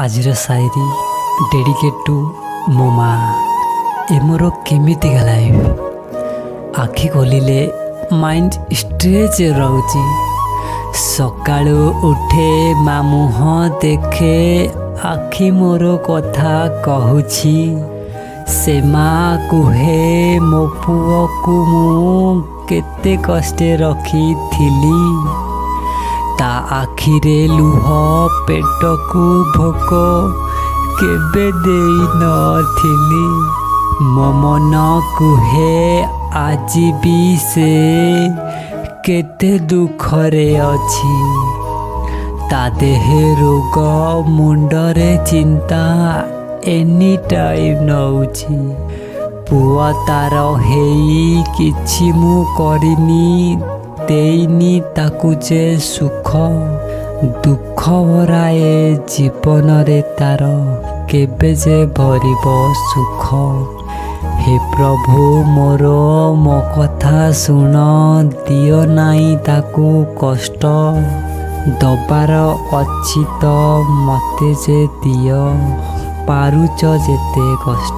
ଆଜିର ସାଇରୀ dedicate two ମୋ ମା। ଏ ମୋର କେମିତିକା ଲାଇଫ୍। ଆଖି ଖୋଲିଲେ ମାଇଣ୍ଡ ଷ୍ଟ୍ରେଚ୍ ରହୁଛି। ସକାଳୁ ଉଠେ ମା ମୁହଁ ଦେଖେ, ଆଖି ମୋର କଥା କହୁଛି। ସେ ମା କୁହେ ମୋ ପୁଅକୁ ମୁଁ କେତେ କଷ୍ଟେ ରଖିଥିଲି। ତା ଆଖିରେ ଲୁହ, ପେଟକୁ ଭୋକ କେବେ ଦେଇନଥିଲି। ମୋ ମନ କୁହେ ଆଜି ବି ସେ କେତେ ଦୁଃଖରେ ଅଛି। ତା ଦେହେ ରୋଗ, ମୁଣ୍ଡରେ ଚିନ୍ତା ଏନି ଟାଇମ୍ ନଉଛି। ପୁଅ ତାର ହେଇ କିଛି ମୁଁ କରିନି, ଦେଇନି ତାକୁ ଯେ ସୁଖ। ଦୁଃଖ ଭରା ଏ ଜୀବନରେ ତାର କେବେ ଯେ ଭରିବ ସୁଖ। ହେ ପ୍ରଭୁ ମୋର ମୋ କଥା ଶୁଣ, ଦିଅ ନାହିଁ ତାକୁ କଷ୍ଟ। ଦବାର ଅଛି ତ ମୋତେ ଯେ ଦିଅ, ପାରୁଛ ଯେତେ କଷ୍ଟ।